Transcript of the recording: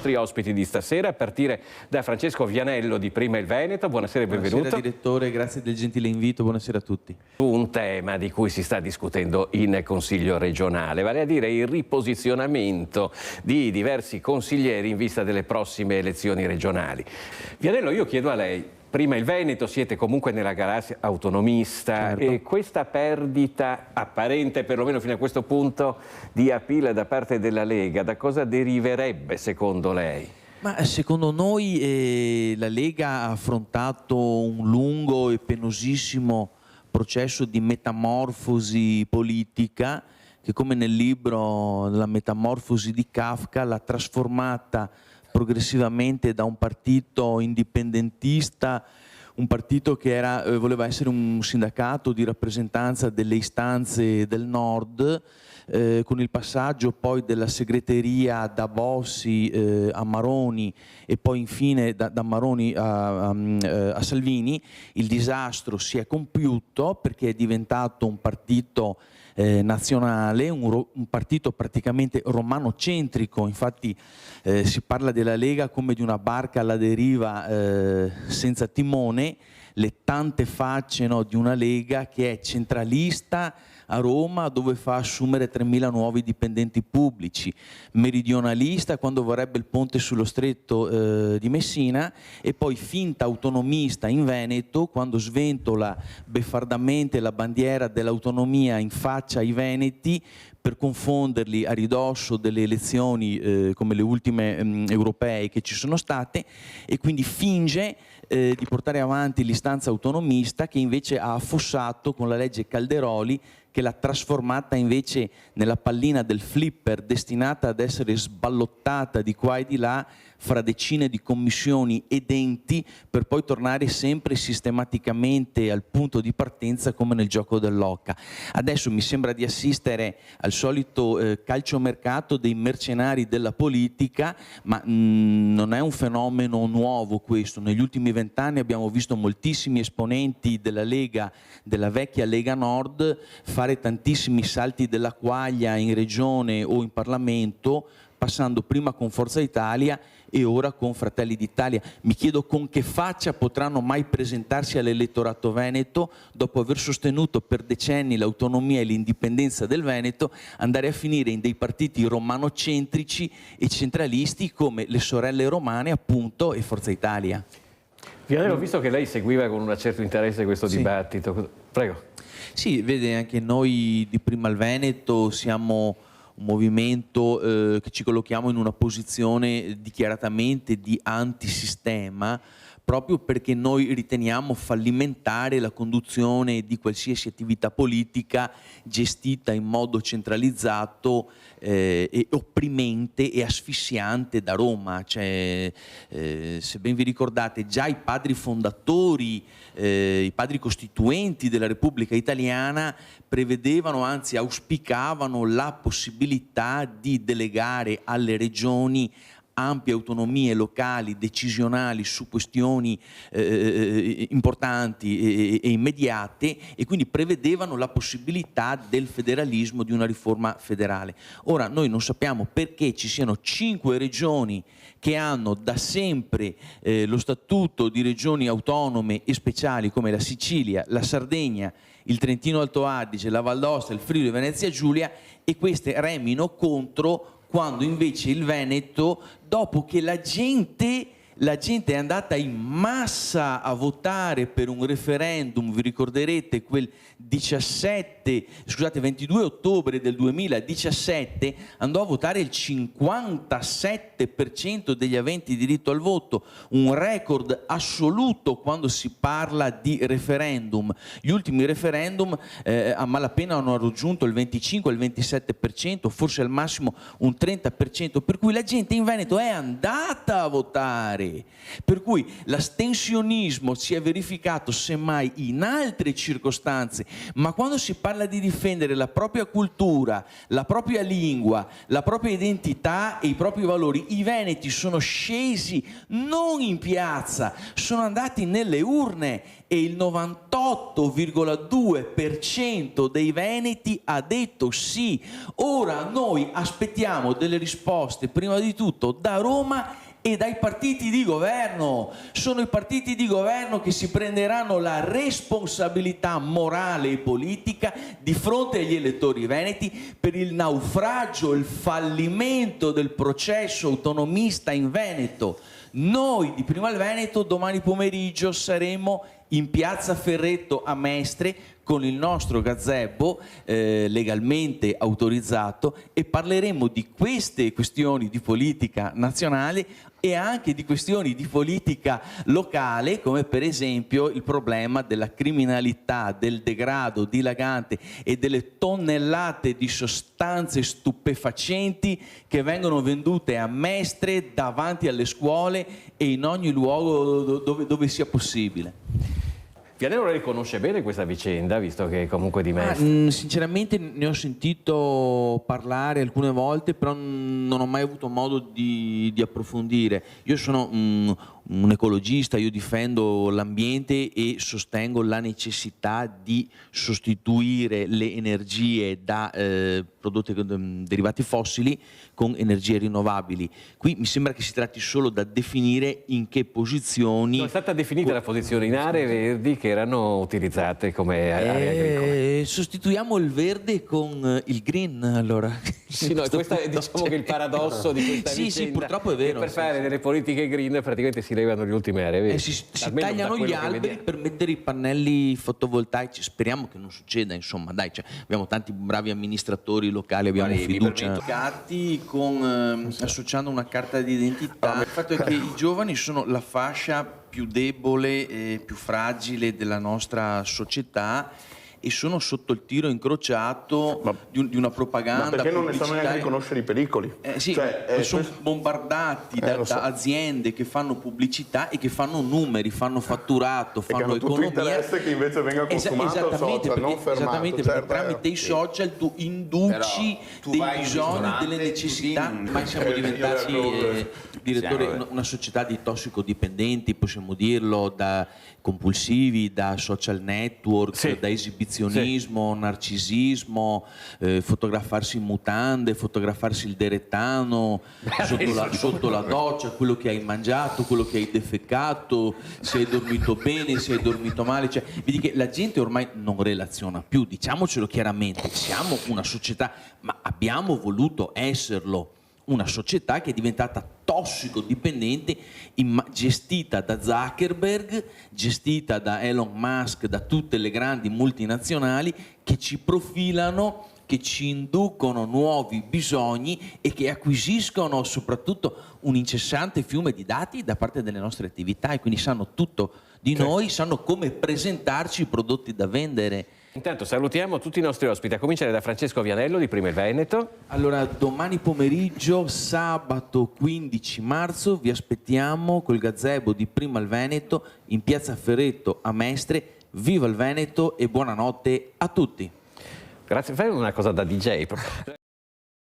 nostri ospiti di stasera, a partire da Francesco Vianello di Prima il Veneto. Buonasera e benvenuto. Buonasera direttore, grazie del gentile invito, buonasera a tutti. Un tema di cui si sta discutendo in Consiglio regionale, vale a dire il riposizionamento di diversi consiglieri in vista delle prossime elezioni regionali. Vianello, io chiedo a lei, Prima il Veneto, siete comunque nella galassia autonomista, certo. E questa perdita apparente, perlomeno fino a questo punto, di appeal da parte della Lega, da cosa deriverebbe secondo lei? Ma secondo noi la Lega ha affrontato un lungo e penosissimo processo di metamorfosi politica che, come nel libro La metamorfosi di Kafka, l'ha trasformata progressivamente da un partito indipendentista, un partito che voleva essere un sindacato di rappresentanza delle istanze del Nord, con il passaggio poi della segreteria da Bossi a Maroni e poi infine da Maroni a Salvini. Il disastro si è compiuto perché è diventato un partito nazionale, un partito praticamente romanocentrico. Infatti si parla della Lega come di una barca alla deriva senza timone, le tante facce, no, di una Lega che è centralista a Roma, dove fa assumere 3.000 nuovi dipendenti pubblici, meridionalista quando vorrebbe il ponte sullo stretto di Messina, e poi finta autonomista in Veneto quando sventola beffardamente la bandiera dell'autonomia in faccia ai veneti per confonderli a ridosso delle elezioni come le ultime europee che ci sono state, e quindi finge di portare avanti l'istanza autonomista che invece ha affossato con la legge Calderoli, che l'ha trasformata invece nella pallina del flipper destinata ad essere sballottata di qua e di là fra decine di commissioni ed enti per poi tornare sempre sistematicamente al punto di partenza come nel gioco dell'oca. Adesso mi sembra di assistere al solito calciomercato dei mercenari della politica, ma non è un fenomeno nuovo questo. Negli ultimi 20 anni abbiamo visto moltissimi esponenti della Lega, della vecchia Lega Nord, fare tantissimi salti della quaglia in regione o in Parlamento, passando prima con Forza Italia e ora con Fratelli d'Italia. Mi chiedo con che faccia potranno mai presentarsi all'elettorato veneto, dopo aver sostenuto per decenni l'autonomia e l'indipendenza del Veneto, andare a finire in dei partiti romanocentrici e centralisti come le sorelle romane, appunto, e Forza Italia. Vianello, ho visto che lei seguiva con un certo interesse questo dibattito. Prego. Sì, vede, anche noi di Prima il Veneto siamo un movimento che ci collochiamo in una posizione dichiaratamente di antisistema, proprio perché noi riteniamo fallimentare la conduzione di qualsiasi attività politica gestita in modo centralizzato e opprimente e asfissiante da Roma. Cioè, se ben vi ricordate, già i padri fondatori, i padri costituenti della Repubblica Italiana prevedevano, anzi auspicavano, la possibilità di delegare alle regioni ampie autonomie locali, decisionali su questioni importanti e immediate, e quindi prevedevano la possibilità del federalismo, di una riforma federale. Ora, noi non sappiamo perché ci siano 5 regioni che hanno da sempre lo statuto di regioni autonome e speciali, come la Sicilia, la Sardegna, il Trentino Alto Adige, la Val d'Aosta, il Friuli Venezia Giulia, e queste remino contro, quando invece il Veneto, dopo che la gente è andata in massa a votare per un referendum, vi ricorderete quel 22 ottobre del 2017, andò a votare il 57% degli aventi diritto al voto, un record assoluto quando si parla di referendum. Gli ultimi referendum a malapena hanno raggiunto il 25, il 27%, forse al massimo un 30%, per cui la gente in Veneto è andata a votare. nazionale. Per cui l'astensionismo si è verificato semmai in altre circostanze, ma quando si parla di difendere la propria cultura, la propria lingua, la propria identità e i propri valori, i veneti sono scesi non in piazza, sono andati nelle urne e il 98,2% dei veneti ha detto sì. Ora noi aspettiamo delle risposte, prima di tutto da Roma e dai partiti di governo. Sono i partiti di governo che si prenderanno la responsabilità morale e politica di fronte agli elettori veneti per il naufragio, il fallimento del processo autonomista in Veneto. Noi di Prima il Veneto domani pomeriggio saremo in piazza Ferretto a Mestre con il nostro gazebo legalmente autorizzato e parleremo di queste questioni di politica nazionale e anche di questioni di politica locale, come per esempio il problema della criminalità, del degrado dilagante e delle tonnellate di sostanze stupefacenti che vengono vendute a Mestre, davanti alle scuole e in ogni luogo dove sia possibile. Vianello lei conosce bene questa vicenda, visto che comunque di Mestre. Sinceramente ne ho sentito parlare alcune volte, però non ho mai avuto modo di approfondire. Io sono un ecologista, io difendo l'ambiente e sostengo la necessità di sostituire le energie da prodotti derivati fossili con energie rinnovabili. Qui mi sembra che si tratti solo da definire in che posizioni... No, è stata definita la posizione in aree verdi che erano utilizzate come aree agricole. Sostituiamo il verde con il green, allora. Sì, no, questo è diciamo che il paradosso di questa vicenda. Sì, purtroppo è vero. Per fare delle politiche green praticamente si levano le ultime aree. Si tagliano gli alberi per mettere i pannelli fotovoltaici. Speriamo che non succeda, insomma, dai, cioè, abbiamo tanti bravi amministratori locali, abbiamo fiducia. Associando una carta di identità. Il fatto è che i giovani sono la fascia più debole e più fragile della nostra società e sono sotto il tiro incrociato di una propaganda. Ma perché non ne sanno neanche riconoscere i pericoli? Sì, sono bombardati da aziende che fanno pubblicità e che fanno numeri, fanno fatturato, fanno economia. Tutto interesse che invece venga consumato esattamente, social, non fermato. Esattamente, perché tramite i social tu induci dei bisogni, delle necessità. Ma siamo diventati, direttore, una società di tossicodipendenti, possiamo dirlo, da compulsivi, da social network, da esibizionismo, narcisismo, fotografarsi in mutande, fotografarsi il derettano sotto la doccia, quello che hai mangiato, quello che hai defecato, se hai dormito bene, se hai dormito male. Cioè, vedi che la gente ormai non relaziona più, diciamocelo chiaramente, siamo una società, ma abbiamo voluto esserlo. Una società che è diventata tossicodipendente, gestita da Zuckerberg, gestita da Elon Musk, da tutte le grandi multinazionali che ci profilano, che ci inducono nuovi bisogni e che acquisiscono soprattutto un incessante fiume di dati da parte delle nostre attività e quindi sanno tutto di noi, sanno come presentarci i prodotti da vendere. Intanto salutiamo tutti i nostri ospiti, a cominciare da Francesco Vianello di Prima il Veneto. Allora, domani pomeriggio, sabato 15 marzo, vi aspettiamo col gazebo di Prima il Veneto in piazza Ferretto a Mestre. Viva il Veneto e buonanotte a tutti! Grazie, fai una cosa da DJ proprio.